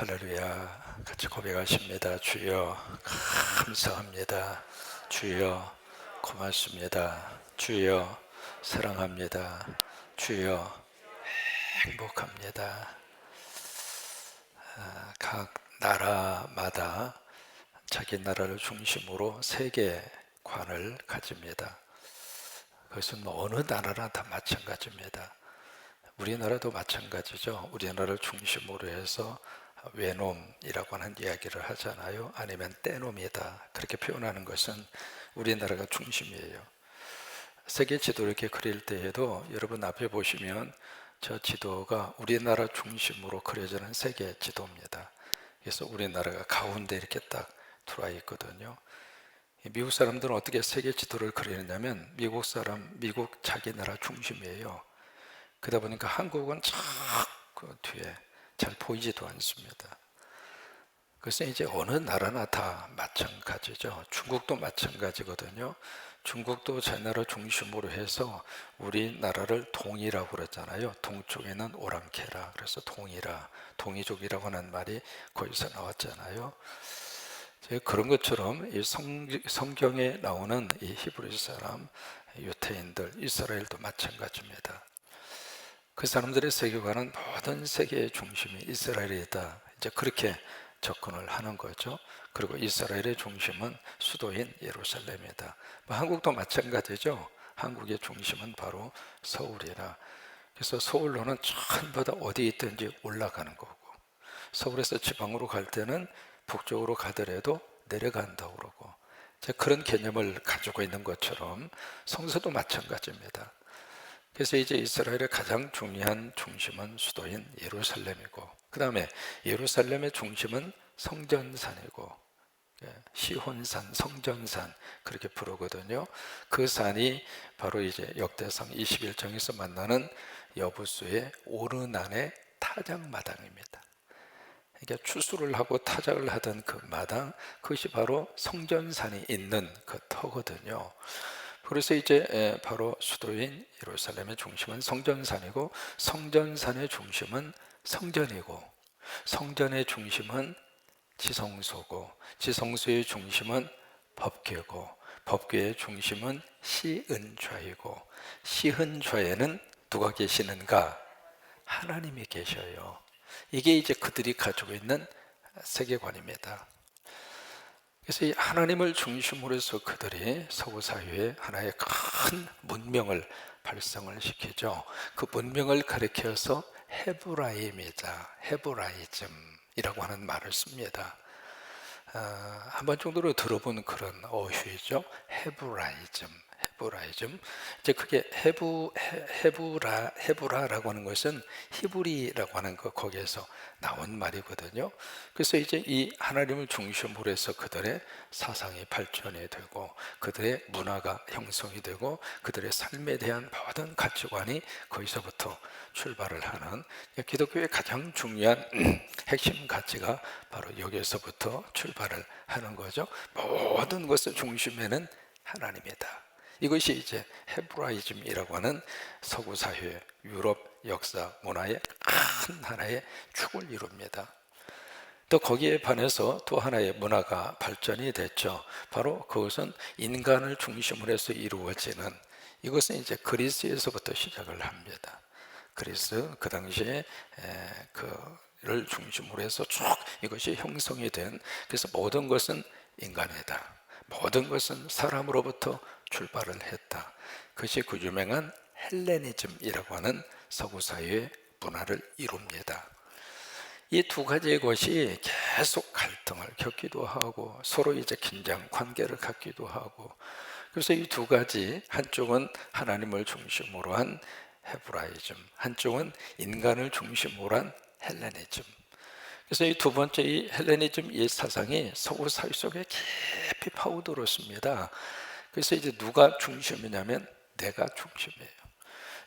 할렐루야. 같이 고백하십니다. 주여 감사합니다. 주여 고맙습니다. 주여 사랑합니다. 주여 행복합니다. 각 나라마다 자기 나라를 중심으로 세계관을 가집니다. 그것은 어느 나라나 다 마찬가지입니다. 우리나라도 마찬가지죠. 우리나라를 중심으로 해서 외놈이라고 하는 이야기를 하잖아요. 아니면 떼놈이다, 그렇게 표현하는 것은 우리나라가 중심이에요. 세계 지도를 이렇게 그릴 때에도 여러분 앞에 보시면 저 지도가 우리나라 중심으로 그려지는 세계 지도입니다. 그래서 우리나라가 가운데 이렇게 딱 들어와 있거든요. 미국 사람들은 어떻게 세계 지도를 그리느냐면 미국 자기 나라 중심이에요. 그러다 보니까 한국은 그 뒤에 잘 보이지도 않습니다. 그래서 이제 어느 나라나 다 마찬가지죠. 중국도 마찬가지거든요. 중국도 제 나라 중심으로 해서 우리나라를 동이라고 그러잖아요. 동쪽에는 오랑캐라, 그래서 동이라, 동이족이라고 하는 말이 거기서 나왔잖아요. 그런 것처럼 이 성경에 나오는 이 히브리 사람, 유태인들, 이스라엘도 마찬가지입니다. 그 사람들의 세계관은 모든 세계의 중심이 이스라엘이다, 이제 그렇게 접근을 하는 거죠. 그리고 이스라엘의 중심은 수도인 예루살렘이다. 한국도 마찬가지죠. 한국의 중심은 바로 서울이라. 그래서 서울로는 전부 다 어디 있든지 올라가는 거고, 서울에서 지방으로 갈 때는 북쪽으로 가더라도 내려간다고 그러고, 그런 개념을 가지고 있는 것처럼 성서도 마찬가지입니다. 그래서 이제 이스라엘의 가장 중요한 중심은 수도인 예루살렘이고, 그 다음에 예루살렘의 중심은 성전산이고, 시혼산, 성전산 그렇게 부르거든요. 그 산이 바로 이제 역대상 21장에서 만나는 여부수의 오르난의 타작마당입니다. 그러니까 추수를 하고 타작을 하던 그 마당, 그것이 바로 성전산이 있는 그 터거든요. 그래서 이제 바로 수도인 예루살렘의 중심은 성전산이고, 성전산의 중심은 성전이고, 성전의 중심은 지성소고, 지성소의 중심은 법궤고, 법궤의 중심은 시은좌이고, 시은좌에는 누가 계시는가? 하나님이 계셔요. 이게 이제 그들이 가지고 있는 세계관입니다. 그래서 이 하나님을 중심으로 해서 그들이 서구 사회에 하나의 큰 문명을 발성을 시키죠. 그 문명을 가리켜서 헤브라임이다, 헤브라이즘이라고 하는 말을 씁니다. 한 번 정도로 들어본 그런 어휘죠. 헤브라이즘. 이제 그게 헤브라라고 하는 것은 히브리라고 하는 거, 거기에서 나온 말이거든요. 그래서 이제 이 하나님을 중심으로 해서 그들의 사상이 발전이 되고, 그들의 문화가 형성이 되고, 그들의 삶에 대한 모든 가치관이 거기서부터 출발을 하는, 기독교의 가장 중요한 핵심 가치가 바로 여기에서부터 출발을 하는 거죠. 모든 것의 중심에는 하나님이다. 이것이 이제 헤브라이즘이라고 하는 서구 사회, 유럽 역사 문화의 큰 하나의 축을 이룹니다. 또 거기에 반해서 또 하나의 문화가 발전이 됐죠. 바로 그것은 인간을 중심으로 해서 이루어지는, 이것은 이제 그리스에서부터 시작을 합니다. 그리스, 그 당시에 그를 중심으로 해서 쭉 이것이 형성이 된, 그래서 모든 것은 인간이다, 모든 것은 사람으로부터 출발을 했다. 그것이 그 유명한 헬레니즘이라고 하는 서구 사회의 문화를 이룹니다. 이 두 가지의 것이 계속 갈등을 겪기도 하고, 서로 이제 긴장 관계를 갖기도 하고, 그래서 이 두 가지, 한쪽은 하나님을 중심으로 한 헤브라이즘, 한쪽은 인간을 중심으로 한 헬레니즘. 그래서 이 두 번째 이 헬레니즘 이 사상이 서구 사회 속에 깊이 파고들었습니다. 그래서 이제 누가 중심이냐면 내가 중심이에요.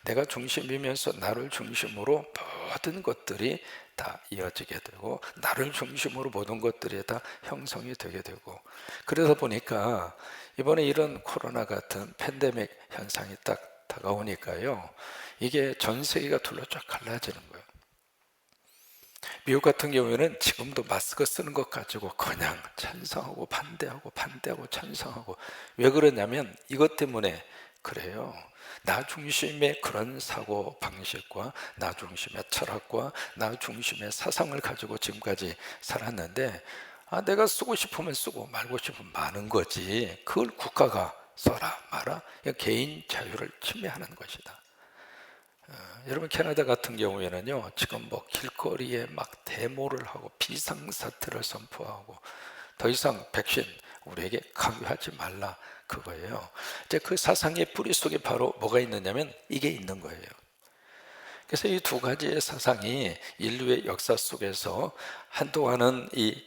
내가 중심이면서 나를 중심으로 모든 것들이 다 이어지게 되고, 나를 중심으로 모든 것들이 다 형성이 되게 되고, 그러다 보니까 이번에 이런 코로나 같은 팬데믹 현상이 딱 다가오니까요, 이게 전 세계가 둘로 쫙 갈라지는 거예요. 미국 같은 경우에는 지금도 마스크 쓰는 것 가지고 그냥 찬성하고 반대하고 반대하고 찬성하고, 왜 그러냐면 이것 때문에 그래요. 나 중심의 그런 사고 방식과 나 중심의 철학과 나 중심의 사상을 가지고 지금까지 살았는데, 내가 쓰고 싶으면 쓰고 말고 싶으면 마는 거지, 그걸 국가가 써라 마라, 개인 자유를 침해하는 것이다. 여러분, 캐나다 같은 경우에는요, 지금 뭐 길거리에 막 데모를 하고 비상사태를 선포하고 더 이상 백신 우리에게 강요하지 말라, 그거예요. 이제 그 사상의 뿌리 속에 바로 뭐가 있느냐면 이게 있는 거예요. 그래서 이 두 가지의 사상이 인류의 역사 속에서 한동안은 이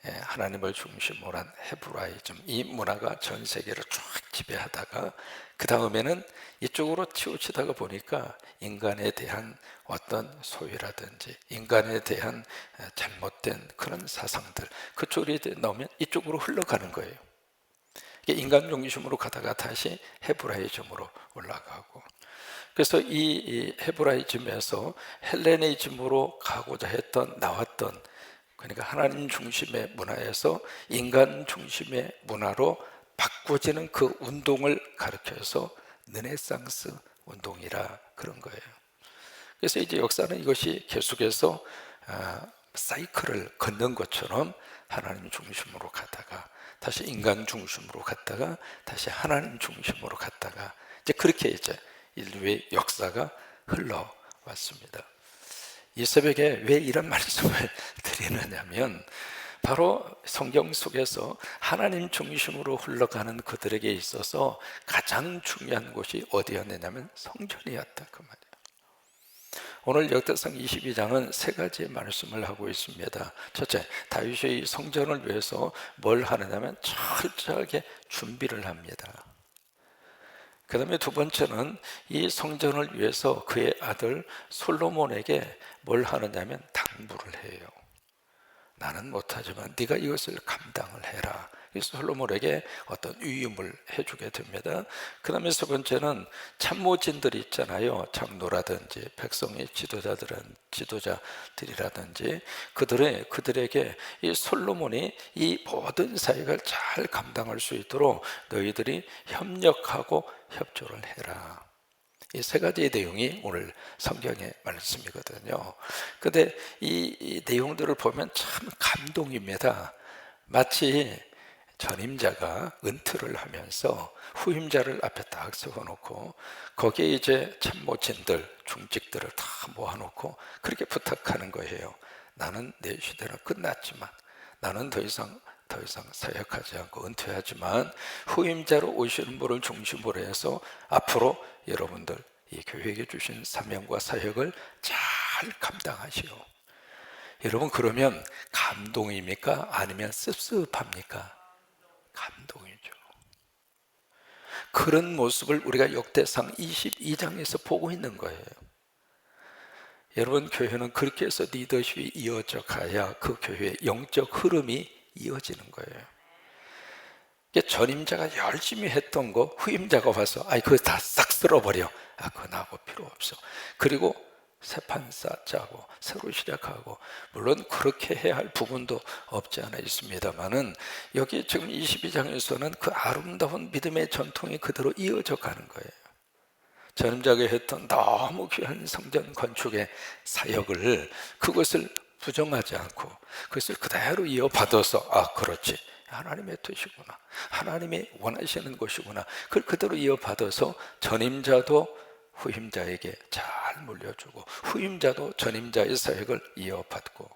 하나님을 중심으로 한 헤브라이즘, 이 문화가 전 세계를 쫙 지배하다가 그 다음에는 이쪽으로 치우치다가 보니까 인간에 대한 어떤 소유라든지 인간에 대한 잘못된 그런 사상들, 그쪽으로 나오면 이쪽으로 흘러가는 거예요. 인간 중심으로 가다가 다시 헤브라이즘으로 올라가고, 그래서 이 헤브라이즘에서 헬레니즘으로 가고자 했던, 나왔던, 그러니까 하나님 중심의 문화에서 인간 중심의 문화로 바꿔지는 그 운동을 가르쳐서 르네상스 운동이라 그런 거예요. 그래서 이제 역사는 이것이 계속해서 사이클을 걷는 것처럼 하나님 중심으로 가다가 다시 인간 중심으로 갔다가 다시 하나님 중심으로 갔다가 이제 그렇게 이제 인류의 역사가 흘러왔습니다. 이 새벽에 왜 이런 말씀을 드리느냐면, 바로 성경 속에서 하나님 중심으로 흘러가는 그들에게 있어서 가장 중요한 곳이 어디였느냐면 성전이었다, 그 말이에요. 오늘 역대상 22장은 세 가지의 말씀을 하고 있습니다. 첫째, 다윗이 성전을 위해서 뭘 하느냐면 철저하게 준비를 합니다. 그 다음에 두 번째는 이 성전을 위해서 그의 아들 솔로몬에게 뭘 하느냐면 당부를 해요. 나는 못하지만 네가 이것을 감당을 해라. 그래서 솔로몬에게 어떤 위임을 해주게 됩니다. 그 다음에 세 번째는 참모진들이 있잖아요. 장로라든지 백성의 지도자들이라든지 그들에게 이 솔로몬이 이 모든 사역을 잘 감당할 수 있도록 너희들이 협력하고 협조를 해라. 이 세 가지의 내용이 오늘 성경의 말씀이거든요. 근데 이 내용들을 보면 참 감동입니다. 마치 전임자가 은퇴를 하면서 후임자를 앞에 딱 세워놓고 거기에 이제 참모진들, 중직들을 다 모아놓고 그렇게 부탁하는 거예요. 나는 내 시대는 끝났지만 나는 더 이상 사역하지 않고 은퇴하지만 후임자로 오시는 분을 중심으로 해서 앞으로 여러분들 이 교회에게 주신 사명과 사역을 잘 감당하시오. 여러분, 그러면 감동입니까? 아니면 씁씁합니까? 감동이죠. 그런 모습을 우리가 역대상 22장에서 보고 있는 거예요. 여러분, 교회는 그렇게 해서 리더십이 이어져 가야 그 교회의 영적 흐름이 이어지는 거예요. 전임자가 열심히 했던 거 후임자가 와서 그거 다 싹 쓸어버려. 그거 나하고 필요 없어. 그리고 새 판 짜고 새로 시작하고, 물론 그렇게 해야 할 부분도 없지 않아 있습니다만은 여기 지금 22장에서는 그 아름다운 믿음의 전통이 그대로 이어져 가는 거예요. 전임자가 했던 너무 귀한 성전 건축의 사역을, 그것을 부정하지 않고 그것을 그대로 이어받아서 그렇지, 하나님의 뜻이구나, 하나님이 원하시는 것이구나, 그걸 그대로 이어받아서 전임자도 후임자에게 잘 물려주고 후임자도 전임자의 사역을 이어받고,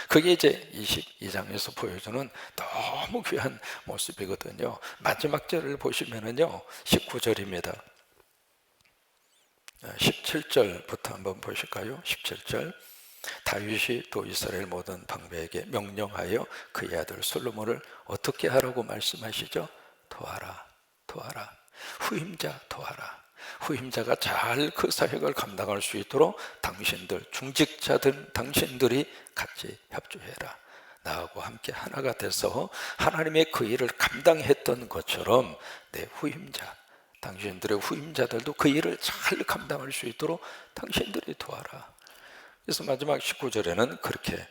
그게 이제 22장에서 보여주는 너무 귀한 모습이거든요. 마지막 절을 보시면은요, 19절입니다. 17절부터 한번 보실까요? 17절. 다윗이 또 이스라엘 모든 방배에게 명령하여 그의 아들 솔로몬을 어떻게 하라고 말씀하시죠? 도와라, 도와라. 후임자 도와라. 후임자가 잘 그 사역을 감당할 수 있도록 당신들, 중직자들, 당신들이 같이 협조해라. 나하고 함께 하나가 돼서 하나님의 그 일을 감당했던 것처럼 내 후임자, 당신들의 후임자들도 그 일을 잘 감당할 수 있도록 당신들이 도와라. 그래서 마지막 19절에는 그렇게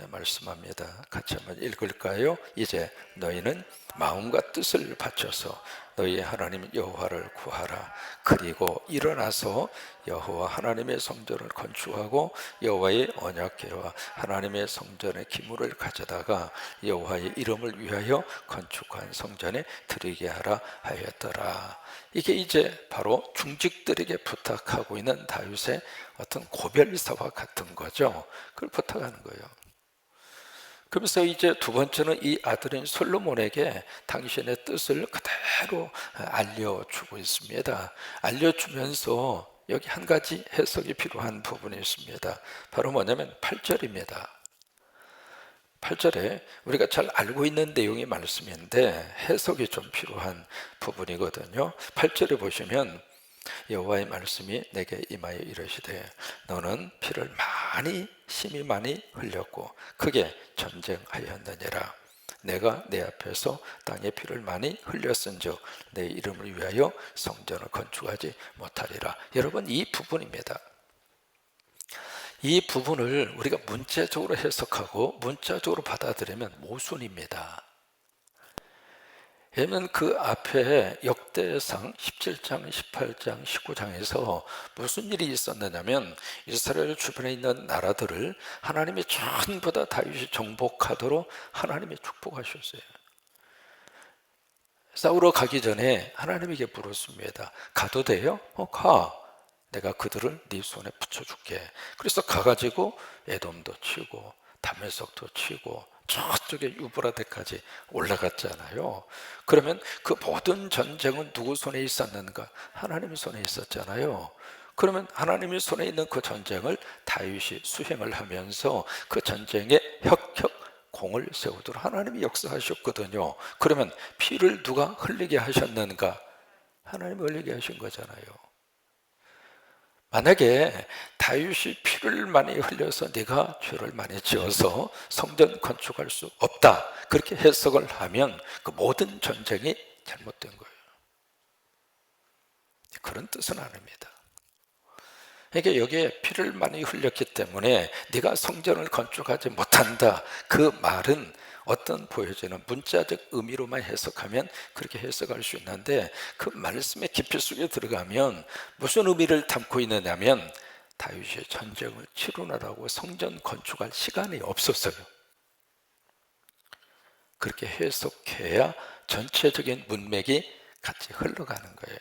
말씀합니다. 같이 한번 읽을까요? 이제 너희는 마음과 뜻을 바쳐서 너희 하나님 여호와를 구하라. 그리고 일어나서 여호와 하나님의 성전을 건축하고 여호와의 언약궤와 하나님의 성전의 기물을 가져다가 여호와의 이름을 위하여 건축한 성전에 드리게 하라 하였더라. 이게 이제 바로 중직들에게 부탁하고 있는 다윗의 어떤 고별사와 같은 거죠. 그걸 부탁하는 거예요. 그러면서 이제 두 번째는 이 아들인 솔로몬에게 당신의 뜻을 그대로 알려주고 있습니다. 알려주면서 여기 한 가지 해석이 필요한 부분이 있습니다. 바로 뭐냐면 8절입니다. 8절에 우리가 잘 알고 있는 내용의 말씀인데 해석이 좀 필요한 부분이거든요. 8절에 보시면 여호와의 말씀이 내게 임하여 이르시되 너는 피를 심히 많이 흘렸고 크게 전쟁하였느니라. 내가 내 앞에서 땅에 피를 많이 흘렸은즉 내 이름을 위하여 성전을 건축하지 못하리라. 여러분, 이 부분입니다. 이 부분을 우리가 문자적으로 해석하고 문자적으로 받아들이면 모순입니다. 왜냐하면 그 앞에 역대상 17장, 18장, 19장에서 무슨 일이 있었느냐면 이스라엘 주변에 있는 나라들을 하나님이 전부 다 다윗이 정복하도록 하나님이 축복하셨어요. 싸우러 가기 전에 하나님에게 물었습니다. 가도 돼요? 가. 내가 그들을 네 손에 붙여줄게. 그래서 가가지고 에돔도 치고 다메섹도 치고 저쪽에 유브라데까지 올라갔잖아요. 그러면 그 모든 전쟁은 누구 손에 있었는가? 하나님의 손에 있었잖아요. 그러면 하나님의 손에 있는 그 전쟁을 다윗이 수행을 하면서 그 전쟁에 혁혁 공을 세우도록 하나님이 역사하셨거든요. 그러면 피를 누가 흘리게 하셨는가? 하나님이 흘리게 하신 거잖아요. 만약에 다윗이 피를 많이 흘려서 네가 죄를 많이 지어서 성전 건축할 수 없다, 그렇게 해석을 하면 그 모든 전쟁이 잘못된 거예요. 그런 뜻은 아닙니다. 그러니까 여기에 피를 많이 흘렸기 때문에 네가 성전을 건축하지 못한다, 그 말은 어떤 보여지는 문자적 의미로만 해석하면 그렇게 해석할 수 있는데 그 말씀의 깊이 속에 들어가면 무슨 의미를 담고 있느냐면 다윗이 전쟁을 치르느라고 성전 건축할 시간이 없었어요. 그렇게 해석해야 전체적인 문맥이 같이 흘러가는 거예요.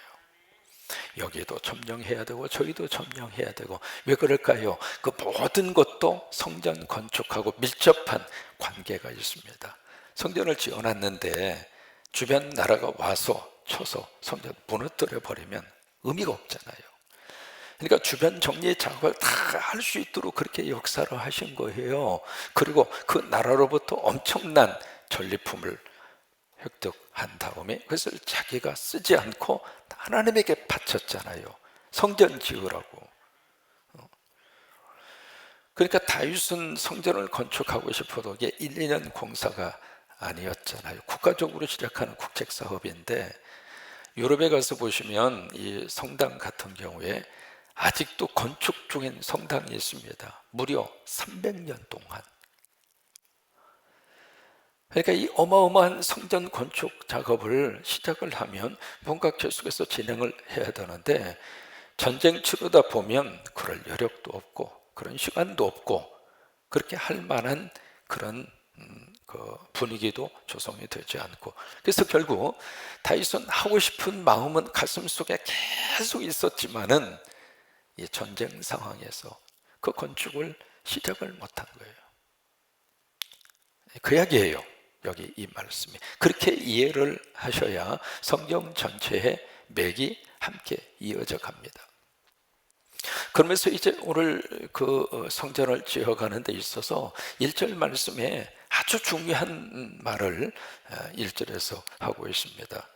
여기도 점령해야 되고 저기도 점령해야 되고. 왜 그럴까요? 그 모든 것도 성전 건축하고 밀접한 관계가 있습니다. 성전을 지어놨는데 주변 나라가 와서 쳐서 성전 무너뜨려 버리면 의미가 없잖아요. 그러니까 주변 정리 작업을 다 할 수 있도록 그렇게 역사를 하신 거예요. 그리고 그 나라로부터 엄청난 전리품을 획득한 다음에 그것을 자기가 쓰지 않고 하나님에게 바쳤잖아요. 성전 지으라고. 그러니까 다윗은 성전을 건축하고 싶어도 이게 1, 2년 공사가 아니었잖아요. 국가적으로 시작하는 국책사업인데 유럽에 가서 보시면 이 성당 같은 경우에 아직도 건축 중인 성당이 있습니다. 무려 300년 동안. 그러니까 이 어마어마한 성전 건축 작업을 시작을 하면 뭔가 계속해서 진행을 해야 되는데 전쟁 치르다 보면 그럴 여력도 없고 그런 시간도 없고 그렇게 할 만한 그런 그 분위기도 조성이 되지 않고, 그래서 결국 다윗은 하고 싶은 마음은 가슴속에 계속 있었지만은 이 전쟁 상황에서 그 건축을 시작을 못한 거예요. 그 이야기예요. 여기 이 말씀이 그렇게 이해를 하셔야 성경 전체의 맥이 함께 이어져 갑니다. 그러면서 이제 오늘 그 성전을 지어가는 데 있어서 1절 말씀에 아주 중요한 말을 1절에서 하고 있습니다.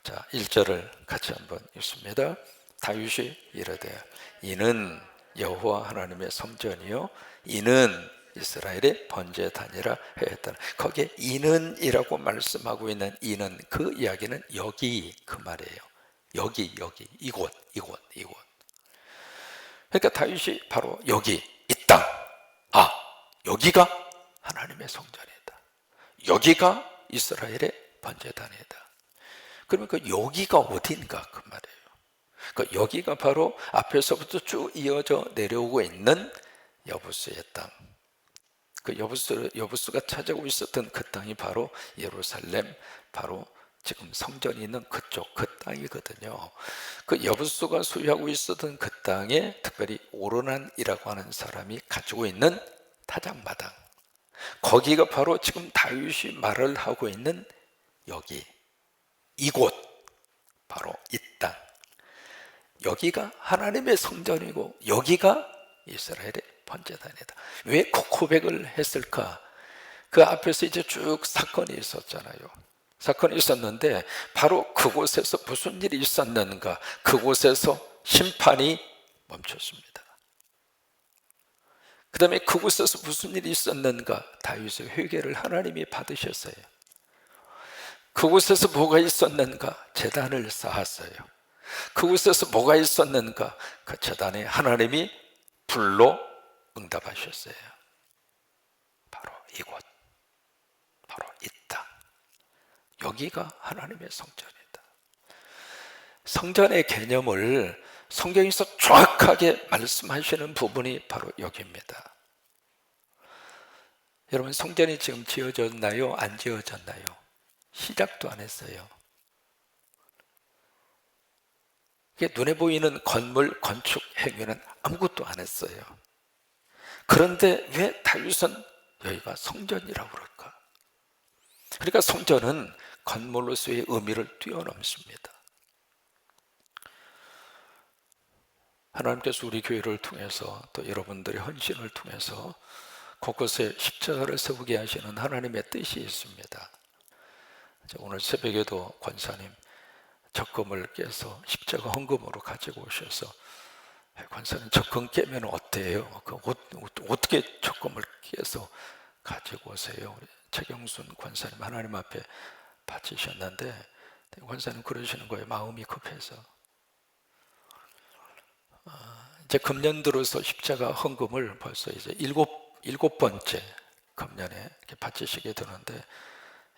자, 1절을 같이 한번 읽습니다. 다윗이 이르되 이는 여호와 하나님의 성전이요 이는 이스라엘의 번제단이라 하였다. 거기에 이는이라고 말씀하고 있는 이는, 그 이야기는 여기 그 말이에요. 여기 이곳. 그러니까 다윗이 바로 여기 이 땅, 여기가 하나님의 성전이다. 여기가 이스라엘의 번제단이다. 그러면 그 여기가 어딘가 그 말이에요. 그 여기가 바로 앞에서부터 쭉 이어져 내려오고 있는 여부스의 땅. 그 여부스가 찾아오고 있었던 그 땅이 바로 예루살렘, 바로 지금 성전이 있는 그쪽 그 땅이거든요. 그 여부스가 소유하고 있었던 그 땅에 특별히 오르난이라고 하는 사람이 가지고 있는 타작마당, 거기가 바로 지금 다윗이 말을 하고 있는 여기, 이곳, 바로 이 땅, 여기가 하나님의 성전이고 여기가 이스라엘의 번제단이다. 왜 그 고백을 했을까? 그 앞에서 이제 쭉 사건이 있었잖아요. 사건이 있었는데 바로 그곳에서 무슨 일이 있었는가? 그곳에서 심판이 멈췄습니다. 그 다음에 그곳에서 무슨 일이 있었는가? 다윗의 회개를 하나님이 받으셨어요. 그곳에서 뭐가 있었는가? 제단을 쌓았어요. 그곳에서 뭐가 있었는가? 그 제단에 하나님이 불로 응답하셨어요. 바로 이곳, 바로 이 땅, 여기가 하나님의 성전이다. 성전의 개념을 성경에서 정확하게 말씀하시는 부분이 바로 여기입니다. 여러분, 성전이 지금 지어졌나요? 안 지어졌나요? 시작도 안 했어요. 이게 눈에 보이는 건물 건축 행위는 아무것도 안 했어요. 그런데 왜 다윗은 여기가 성전이라고 그럴까? 그러니까 성전은 건물로서의 의미를 뛰어넘습니다. 하나님께서 우리 교회를 통해서 또 여러분들의 헌신을 통해서 곳곳에 십자가를 세우게 하시는 하나님의 뜻이 있습니다. 오늘 새벽에도 권사님 적금을 깨서 십자가 헌금으로 가지고 오셔서, 권사님 적금 깨면 어때요? 어떻게 적금을 깨서 가지고 오세요? 우리 최경순 권사님 하나님 앞에 바치셨는데 권사님 그러시는 거예요. 마음이 급해서. 이제 금년 들어서 십자가 헌금을 벌써 이제 일곱 번째 금년에 이렇게 바치시게 되는데,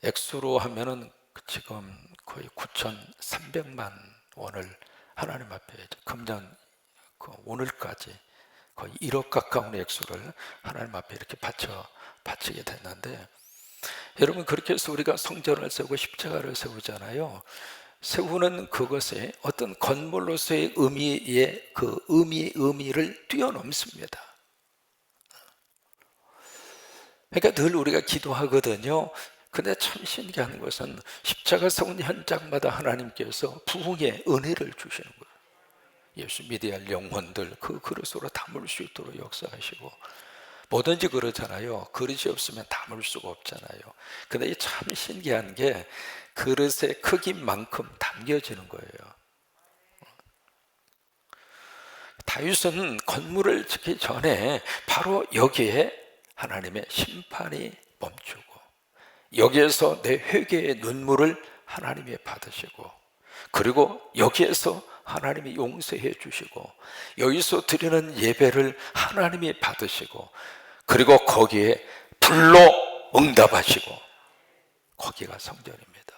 액수로 하면은 지금 거의 9,300만 원을 하나님 앞에 금년 오늘까지 거의 1억 가까운 액수를 하나님 앞에 이렇게 바치게 됐는데, 여러분, 그렇게 해서 우리가 성전을 세우고 십자가를 세우잖아요. 세우는 그것에 어떤 건물로서의 의미의 그 의미를 뛰어넘습니다. 그러니까 늘 우리가 기도하거든요. 근데 참 신기한 것은 십자가 세운 현장마다 하나님께서 부흥의 은혜를 주시는 거예요. 예수 믿어야 할 영혼들 그 그릇으로 담을 수 있도록 역사하시고, 뭐든지 그러잖아요. 그릇이 없으면 담을 수가 없잖아요. 근데 참 신기한 게 그릇의 크기만큼 담겨지는 거예요. 다윗은 건물을 짓기 전에 바로 여기에 하나님의 심판이 멈추고, 여기에서 내 회개의 눈물을 하나님이 받으시고, 그리고 여기에서 하나님이 용서해 주시고, 여기서 드리는 예배를 하나님이 받으시고, 그리고 거기에 불로 응답하시고, 거기가 성전입니다.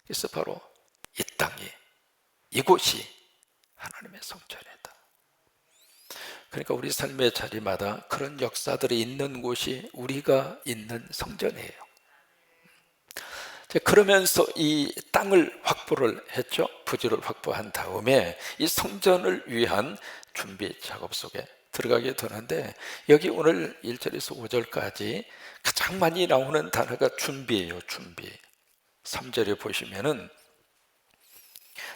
그래서 바로 이 땅이, 이곳이 하나님의 성전이다. 그러니까 우리 삶의 자리마다 그런 역사들이 있는 곳이 우리가 있는 성전이에요. 그러면서 이 땅을 확보를 했죠. 부지를 확보한 다음에 이 성전을 위한 준비 작업 속에 들어가게 되는데, 여기 오늘 1절에서 5절까지 가장 많이 나오는 단어가 준비예요. 준비. 3절에 보시면은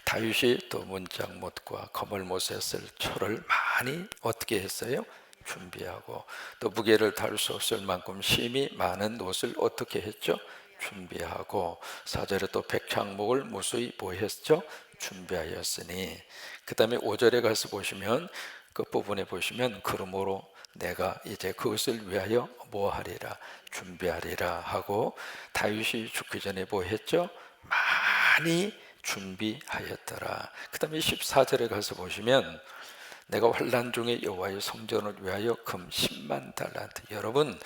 다윗이 또 문짝못과 거물못에 쓸 철을 많이 어떻게 했어요? 준비하고, 또 무게를 다룰 수 없을 만큼 심이 많은 옷을 어떻게 했죠? 준비하고, 4절에 또 백향목을 무수히 뭐 했죠? 준비하였으니, 그 다음에 5절에 가서 보시면 끝부분에 보시면 그러므로 내가 이제 그것을 위하여 뭐 하리라? 준비하리라 하고, 다윗이 죽기 전에 뭐 했죠? 많이 준비하였더라. 그 다음에 14절에 가서 보시면 내가 환난 중에 여호와의 성전을 위하여 금 10만 달란트. 여러분,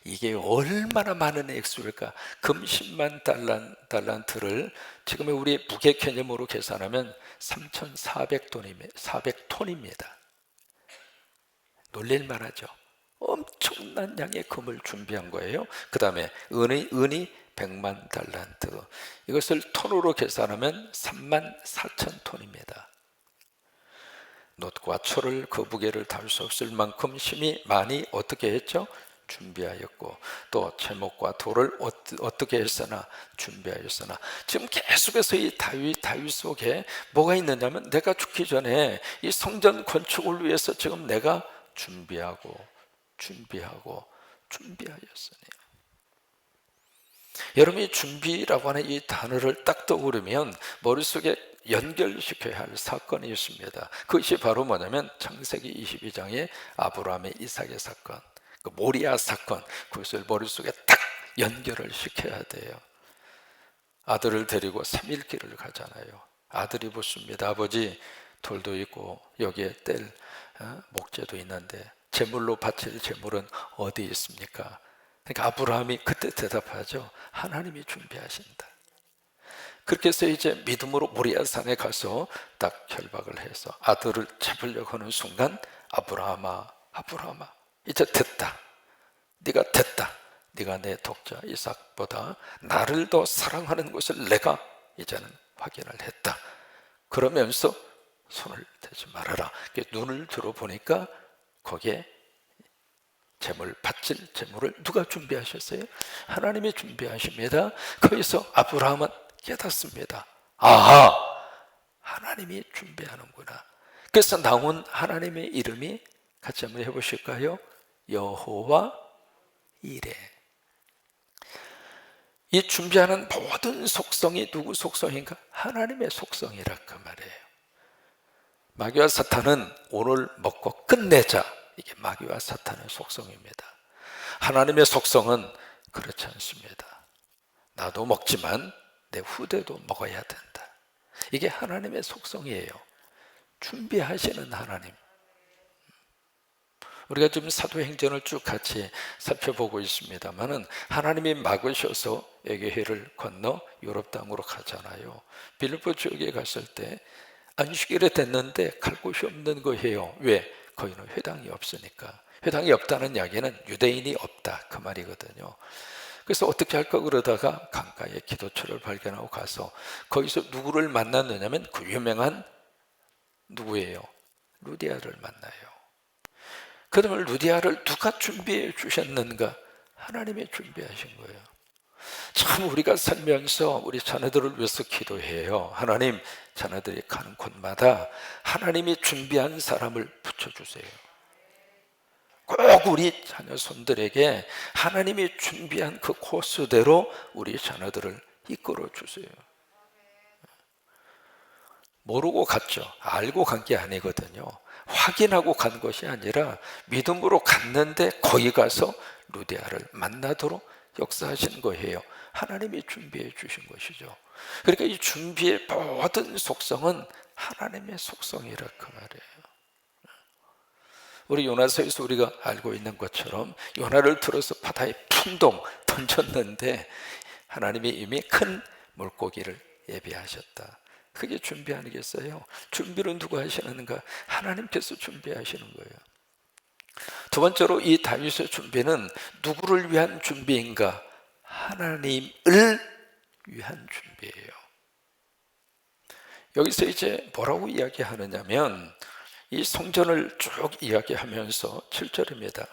이게 얼마나 많은 액수일까? 금 10만 달란트를 지금의 우리 무게 개념으로 계산하면 3,400톤입니다. 400톤입니다. 놀릴만하죠. 엄청난 양의 금을 준비한 거예요. 그 다음에 은이 100만 달란트. 이것을 톤으로 계산하면 3만 4천 톤입니다. 놋과 철을 그 무게를 다룰 수 없을 만큼 심히 많이 어떻게 했죠? 준비하였고, 또 제목과 돌을 어떻게 했으나 준비하였으나. 지금 계속해서 이 다윗 속에 뭐가 있느냐면, 내가 죽기 전에 이 성전 건축을 위해서 지금 내가 준비하였으니. 여러분이 준비라고 하는 이 단어를 딱 떠오르면 머릿속에 연결시켜야 할 사건이 있습니다. 그것이 바로 뭐냐면 창세기 22장의 아브라함의 이삭의 사건, 그 모리아 사건, 그것을 머릿속에 딱 연결을 시켜야 돼요. 아들을 데리고 3일길을 가잖아요. 아들이 묻습니다. 아버지, 돌도 있고 여기에 뗄 목재도 있는데 제물로 바칠 제물은 어디 있습니까? 그러니까 아브라함이 그때 대답하죠. 하나님이 준비하신다. 그렇게 해서 이제 믿음으로 모리아산에 가서 딱 결박을 해서 아들을 잡으려고 하는 순간, 아브라함아 이제 됐다. 네가 됐다. 네가 내 독자 이삭보다 나를 더 사랑하는 것을 내가 이제는 확인을 했다. 그러면서 손을 대지 말아라. 눈을 들어보니까 거기에 바칠 제물을 누가 준비하셨어요? 하나님이 준비하십니다. 거기서 아브라함은 깨닫습니다. 아하, 하나님이 준비하는구나. 그래서 나온 하나님의 이름이 같이 한번 해보실까요? 여호와 이레. 이 준비하는 모든 속성이 누구 속성인가? 하나님의 속성이라 그 말이에요. 마귀와 사탄은 오늘 먹고 끝내자, 이게 마귀와 사탄의 속성입니다. 하나님의 속성은 그렇지 않습니다. 나도 먹지만 내 후대도 먹어야 된다. 이게 하나님의 속성이에요. 준비하시는 하나님. 우리가 지금 사도행전을 쭉 같이 살펴보고 있습니다만은, 하나님이 막으셔서 에게해를 건너 유럽 땅으로 가잖아요. 빌립보 지역에 갔을 때 안식일에 됐는데 갈 곳이 없는 거예요. 왜? 거기는 회당이 없으니까. 회당이 없다는 이야기는 유대인이 없다, 그 말이거든요. 그래서 어떻게 할까 그러다가 강가에 기도처를 발견하고 가서 거기서 누구를 만났느냐면 그 유명한 누구예요? 루디아를 만나요. 그러면 루디아를 누가 준비해 주셨는가? 하나님이 준비하신 거예요. 참 우리가 살면서 우리 자녀들을 위해서 기도해요. 하나님, 자녀들이 가는 곳마다 하나님이 준비한 사람을 붙여주세요. 꼭 우리 자녀 손들에게 하나님이 준비한 그 코스대로 우리 자녀들을 이끌어 주세요. 모르고 갔죠. 알고 간 게 아니거든요. 확인하고 간 것이 아니라 믿음으로 갔는데 거기 가서 루디아를 만나도록 역사하신 거예요. 하나님이 준비해 주신 것이죠. 그러니까 이 준비의 모든 속성은 하나님의 속성이라 그 말이에요. 우리 요나서에서 우리가 알고 있는 것처럼 요나를 들어서 바다에 풍덩 던졌는데 하나님이 이미 큰 물고기를 예비하셨다. 그게 준비 아니겠어요? 준비를 누가 하시는가? 하나님께서 준비하시는 거예요. 두 번째로 이 다윗의 준비는 누구를 위한 준비인가? 하나님을 위한 준비예요. 여기서 이제 뭐라고 이야기하느냐면 이 성전을 쭉 이야기하면서 7절입니다.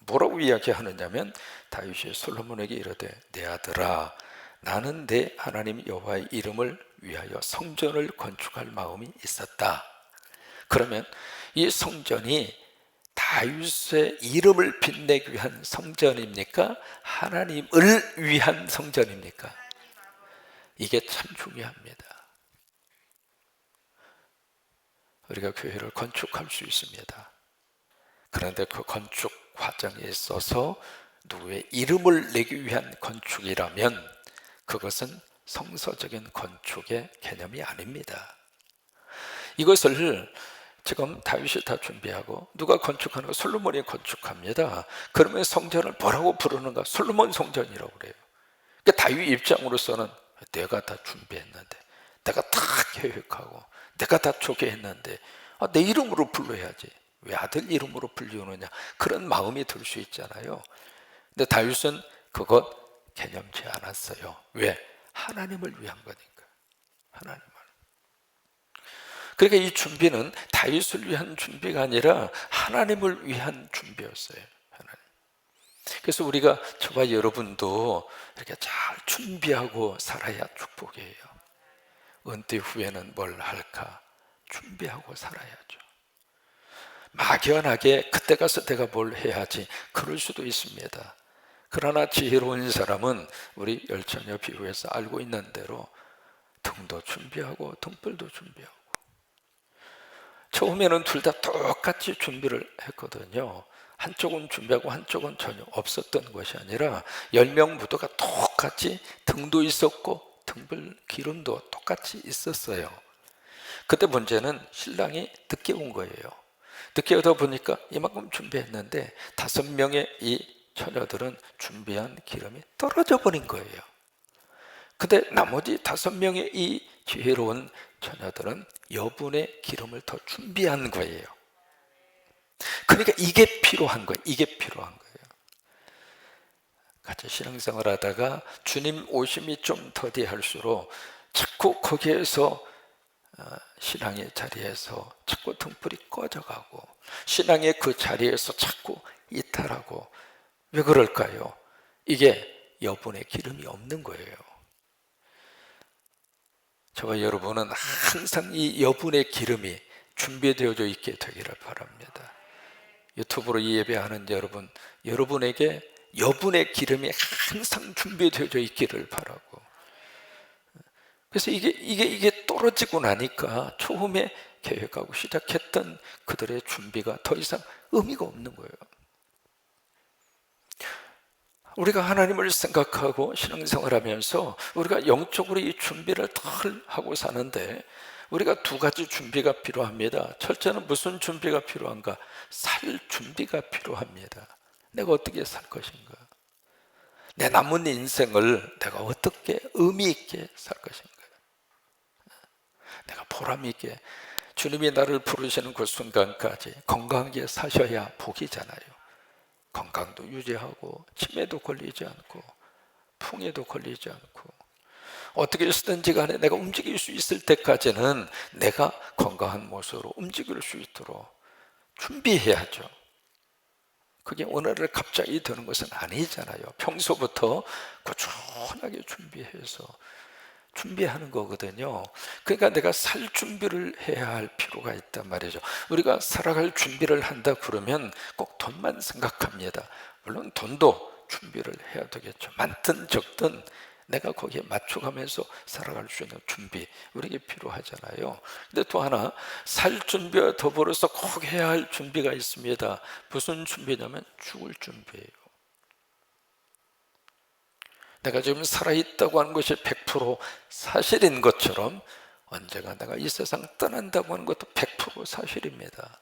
뭐라고 이야기하느냐면 다윗이 솔로몬에게 이르되 내 아들아, 나는 내 하나님 여호와의 이름을 위하여 성전을 건축할 마음이 있었다. 그러면 이 성전이 다윗의 이름을 빛내기 위한 성전입니까? 하나님을 위한 성전입니까? 이게 참 중요합니다. 우리가 교회를 건축할 수 있습니다. 그런데 그 건축 과정에 있어서 누구의 이름을 내기 위한 건축이라면 그것은 성서적인 건축의 개념이 아닙니다. 이것을 지금 다윗이 다 준비하고 누가 건축하는 거? 솔로몬이 건축합니다. 그러면 성전을 뭐라고 부르는가? 솔로몬 성전이라고 그래요. 그러니까 다윗 입장으로서는 내가 다 준비했는데, 내가 다 계획하고, 내가 다 조계했는데 내 이름으로 불러야지, 왜 아들 이름으로 불리우느냐, 그런 마음이 들 수 있잖아요. 근데 다윗은 그것 개념치 않았어요. 왜? 하나님을 위한 거니까. 하나님을. 그러니까 이 준비는 다윗을 위한 준비가 아니라 하나님을 위한 준비였어요. 하나님. 그래서 우리가, 저와 여러분도 이렇게 잘 준비하고 살아야 축복이에요. 은퇴 후에는 뭘 할까? 준비하고 살아야죠. 막연하게 그때 가서 내가 뭘 해야지, 그럴 수도 있습니다. 그러나 지혜로운 사람은 우리 열처녀 비유에서 알고 있는 대로 등도 준비하고 등불도 준비하고. 처음에는 둘 다 똑같이 준비를 했거든요. 한쪽은 준비하고 한쪽은 전혀 없었던 것이 아니라 10명 부도가 똑같이 등도 있었고 등불 기름도 똑같이 있었어요. 그때 문제는 신랑이 늦게 온 거예요. 늦게 오다 보니까 이만큼 준비했는데 5명의 이 처녀들은 준비한 기름이 떨어져 버린 거예요. 근데 나머지 5명의 이 지혜로운 처녀들은 여분의 기름을 더 준비한 거예요. 그러니까 이게 필요한 거예요. 이게 필요한 거예요. 같이 신앙생활 하다가 주님 오심이 좀 더디할수록 자꾸 거기에서 신앙의 자리에서 자꾸 등불이 꺼져가고, 신앙의 그 자리에서 자꾸 이탈하고. 왜 그럴까요? 이게 여분의 기름이 없는 거예요. 저와 여러분은 항상 이 여분의 기름이 준비되어져 있게 되기를 바랍니다. 유튜브로 이 예배하는 여러분, 여러분에게 여분의 기름이 항상 준비되어져 있기를 바라고. 그래서 이게 떨어지고 나니까 처음에 계획하고 시작했던 그들의 준비가 더 이상 의미가 없는 거예요. 우리가 하나님을 생각하고 신앙생활하면서 우리가 영적으로 이 준비를 덜 하고 사는데, 우리가 2가지 준비가 필요합니다. 첫째는 무슨 준비가 필요한가? 살 준비가 필요합니다. 내가 어떻게 살 것인가? 내 남은 인생을 내가 어떻게 의미 있게 살 것인가? 내가 보람 있게, 주님이 나를 부르시는 그 순간까지 건강하게 사셔야 복이잖아요. 건강도 유지하고 치매도 걸리지 않고 풍에도 걸리지 않고, 어떻게 쓰든지 간에 내가 움직일 수 있을 때까지는 내가 건강한 모습으로 움직일 수 있도록 준비해야죠. 그게 오늘을 갑자기 되는 것은 아니잖아요. 평소부터 꾸준하게 준비하는 거거든요. 그러니까 내가 살 준비를 해야 할 필요가 있단 말이죠. 우리가 살아갈 준비를 한다 그러면 꼭 돈만 생각합니다. 물론 돈도 준비를 해야 되겠죠. 많든 적든 내가 거기에 맞춰가면서 살아갈 수 있는 준비, 우리에게 필요하잖아요. 근데 또 하나, 살 준비와 더불어서 꼭 해야 할 준비가 있습니다. 무슨 준비냐면 죽을 준비예요. 내가 지금 살아있다고 하는 것이 100% 사실인 것처럼 언젠가 내가 이 세상 떠난다고 하는 것도 100% 사실입니다.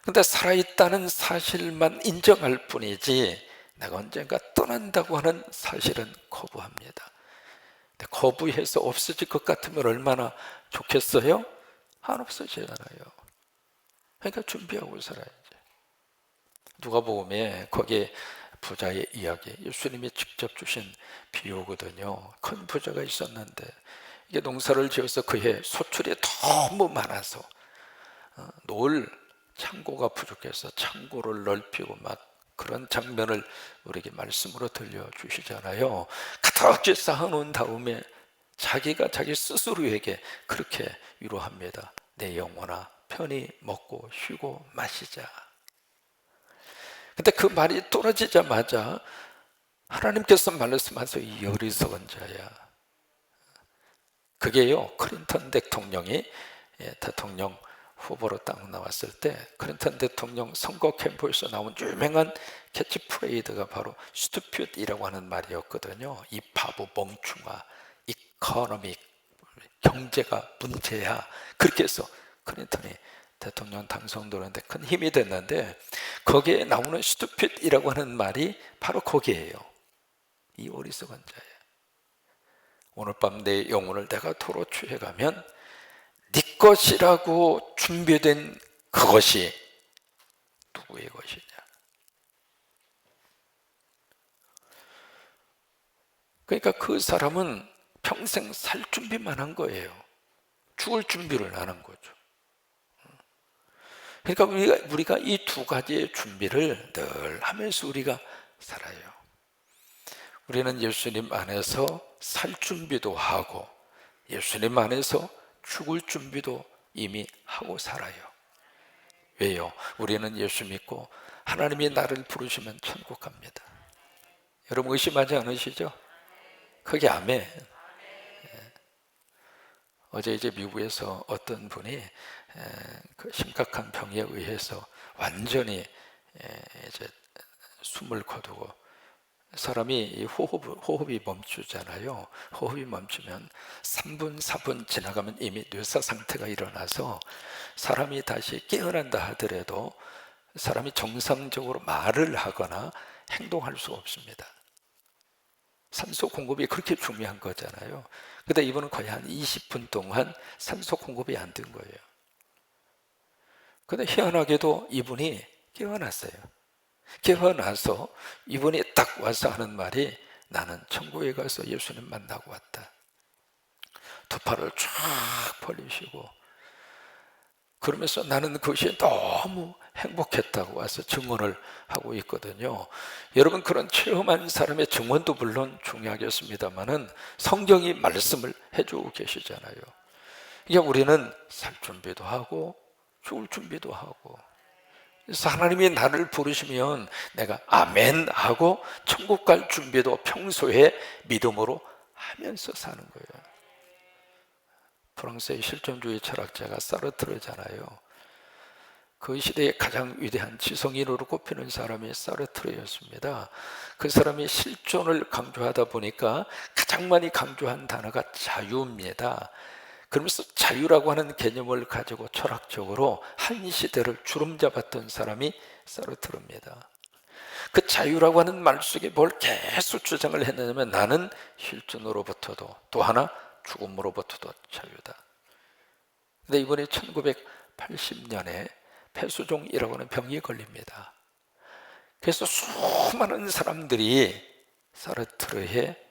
근데 살아있다는 사실만 인정할 뿐이지 내가 언젠가 떠난다고 하는 사실은 거부합니다. 근데 거부해서 없어질 것 같으면 얼마나 좋겠어요? 안 없어지잖아요. 그러니까 준비하고 살아야지. 누가복음에 거기에 부자의 이야기, 예수님이 직접 주신 비유거든요. 큰 부자가 있었는데 이게 농사를 지어서 그해 소출이 너무 많아서 놓을 창고가 부족해서 창고를 넓히고 막 그런 장면을 우리에게 말씀으로 들려주시잖아요. 가득히 쌓아놓은 다음에 자기가 자기 스스로에게 그렇게 위로합니다. 내 영혼아, 편히 먹고 쉬고 마시자. 근데 그 말이 떨어지자마자 하나님께서 말씀하세요. 이 어리석은 자야. 그게요, 클린턴 대통령이 대통령 후보로 딱 나왔을 때 클린턴 대통령 선거 캠프에서 나온 유명한 캐치프레이드가 바로 stupid이라고 하는 말이었거든요. 이 바보 멍충아, 이코노믹, 경제가 문제야. 그렇게 해서 클린턴이 대통령 당선되는데 큰 힘이 됐는데, 거기에 나오는 stupid이라고 하는 말이 바로 거기에요. 이 어리석은 자야, 오늘 밤 내 영혼을 내가 도로 취해가면 네 것이라고 준비된 그것이 누구의 것이냐. 그러니까 그 사람은 평생 살 준비만 한 거예요. 죽을 준비를 안 한 거죠. 그러니까 우리가 이 두 가지의 준비를 늘 하면서 우리가 살아요. 우리는 예수님 안에서 살 준비도 하고 예수님 안에서 죽을 준비도 이미 하고 살아요. 왜요? 우리는 예수 믿고 하나님이 나를 부르시면 천국 갑니다. 여러분 의심하지 않으시죠? 그게 아멘. 어제 이제 미국에서 어떤 분이 그 심각한 병에 의해서 완전히 이제 숨을 거두고, 사람이 호흡이 멈추잖아요. 호흡이 멈추면 3분, 4분 지나가면 이미 뇌사 상태가 일어나서 사람이 다시 깨어난다 하더라도 사람이 정상적으로 말을 하거나 행동할 수 없습니다. 산소 공급이 그렇게 중요한 거잖아요. 근데 이분은 거의 한 20분 동안 산소 공급이 안 된 거예요. 근데 희한하게도 이분이 깨어났어요. 깨어나서 이분이 딱 와서 하는 말이, 나는 천국에 가서 예수님 만나고 왔다. 두 팔을 쫙 벌리시고 그러면서 나는 그것이 너무 행복했다고 와서 증언을 하고 있거든요. 여러분, 그런 체험한 사람의 증언도 물론 중요하겠습니다만은 성경이 말씀을 해주고 계시잖아요. 그러니까 우리는 살 준비도 하고 죽을 준비도 하고, 그래서 하나님이 나를 부르시면 내가 아멘 하고 천국 갈 준비도 평소에 믿음으로 하면서 사는 거예요. 프랑스의 실존주의 철학자가 사르트르잖아요. 그 시대의 가장 위대한 지성인으로 꼽히는 사람이 사르트르였습니다. 그 사람이 실존을 강조하다 보니까 가장 많이 강조한 단어가 자유입니다. 그러면서 자유라고 하는 개념을 가지고 철학적으로 한 시대를 주름잡았던 사람이 사르트르입니다. 그 자유라고 하는 말 속에 뭘 계속 주장을 했느냐면, 나는 실존으로부터도 또 하나 죽음으로부터도 자유다. 근데 이번에 1980년에 폐수종이라고 하는 병이 걸립니다. 그래서 수많은 사람들이 사르트르의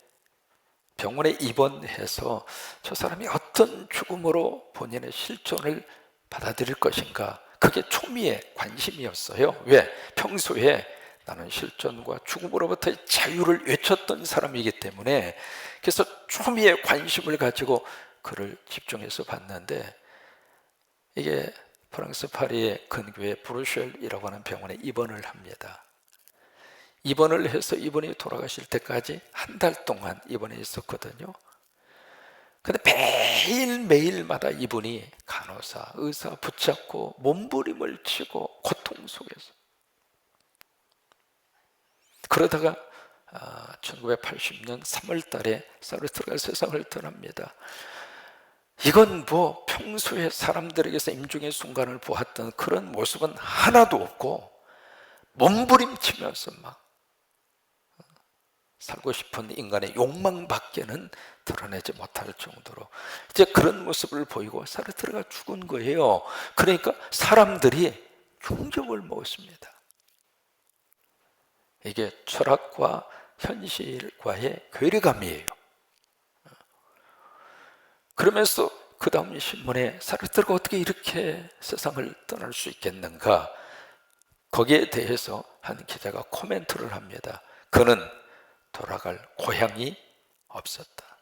병원에 입원해서 저 사람이 어떤 죽음으로 본인의 실존을 받아들일 것인가, 그게 초미의 관심이었어요. 왜? 평소에 나는 실존과 죽음으로부터의 자유를 외쳤던 사람이기 때문에. 그래서 초미의 관심을 가지고 그를 집중해서 봤는데, 이게 프랑스 파리의 근교의 브루셀이라고 하는 병원에 입원을 합니다. 입원을 해서 이분이 돌아가실 때까지 한 달 동안 입원해 있었거든요. 근데 매일매일마다 이분이 간호사, 의사 붙잡고 몸부림을 치고 고통 속에서, 그러다가 1980년 3월 달에 사르트르가 세상을 떠납니다. 이건 뭐 평소에 사람들에게서 임종의 순간을 보았던 그런 모습은 하나도 없고, 몸부림치면서 막 살고 싶은 인간의 욕망밖에는 드러내지 못할 정도로 이제 그런 모습을 보이고 사르트르가 죽은 거예요. 그러니까 사람들이 충격을 먹었습니다. 이게 철학과 현실과의 괴리감이에요. 그러면서 그 다음 신문에 사르트르가 어떻게 이렇게 세상을 떠날 수 있겠는가, 거기에 대해서 한 기자가 코멘트를 합니다. 그는 돌아갈 고향이 없었다.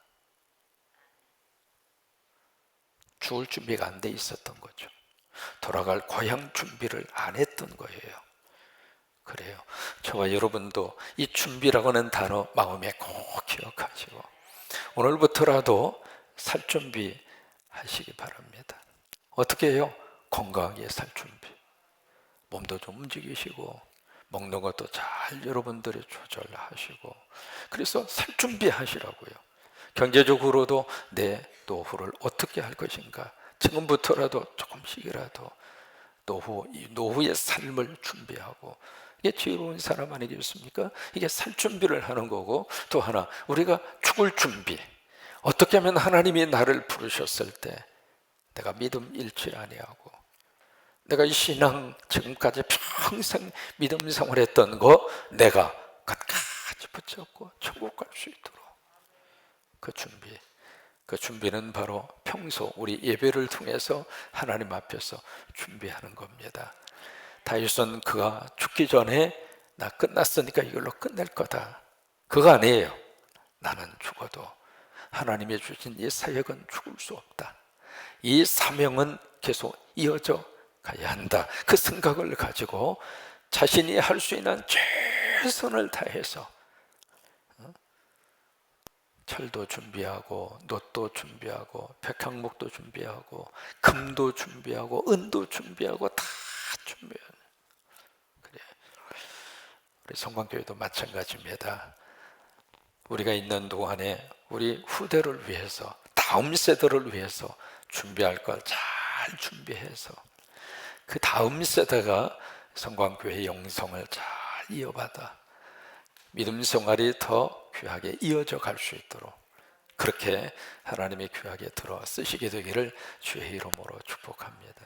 죽을 준비가 안 돼 있었던 거죠. 돌아갈 고향 준비를 안 했던 거예요. 그래요. 저와 여러분도 이 준비라고 하는 단어 마음에 꼭 기억하시고 오늘부터라도 살 준비 하시기 바랍니다. 어떻게 해요? 건강하게 살 준비. 몸도 좀 움직이시고 먹는 것도 잘 여러분들이 조절하시고, 그래서 살 준비하시라고요. 경제적으로도 내 노후를 어떻게 할 것인가, 지금부터라도 조금씩이라도 노후의 삶을 준비하고, 이게 지혜로운 사람 아니겠습니까? 이게 살 준비를 하는 거고, 또 하나 우리가 죽을 준비. 어떻게 하면 하나님이 나를 부르셨을 때 내가 믿음 잃지 아니하고, 내가 이 신앙 지금까지 평생 믿음 생활했던 거 내가 끝까지 붙잡고 천국 갈 수 있도록 그 준비, 그 준비는 바로 평소 우리 예배를 통해서 하나님 앞에서 준비하는 겁니다. 다윗은 그가 죽기 전에 나 끝났으니까 이걸로 끝낼 거다, 그거 아니에요. 나는 죽어도 하나님이 주신 이 사역은 죽을 수 없다, 이 사명은 계속 이어져 가야 한다, 그 생각을 가지고 자신이 할 수 있는 최선을 다해서 철도 준비하고, 놋도 준비하고, 백향목도 준비하고, 금도 준비하고, 은도 준비하고, 다 준비하는. 그래. 우리 성광교회도 마찬가지입니다. 우리가 있는 동안에 우리 후대를 위해서, 다음 세대를 위해서 준비할 걸 잘 준비해서 그 다음 세대가 성광교회의 영성을 잘 이어받아 믿음 생활이 더 귀하게 이어져 갈 수 있도록 그렇게 하나님의 귀하게 들어 쓰시게 되기를 주의 이름으로 축복합니다.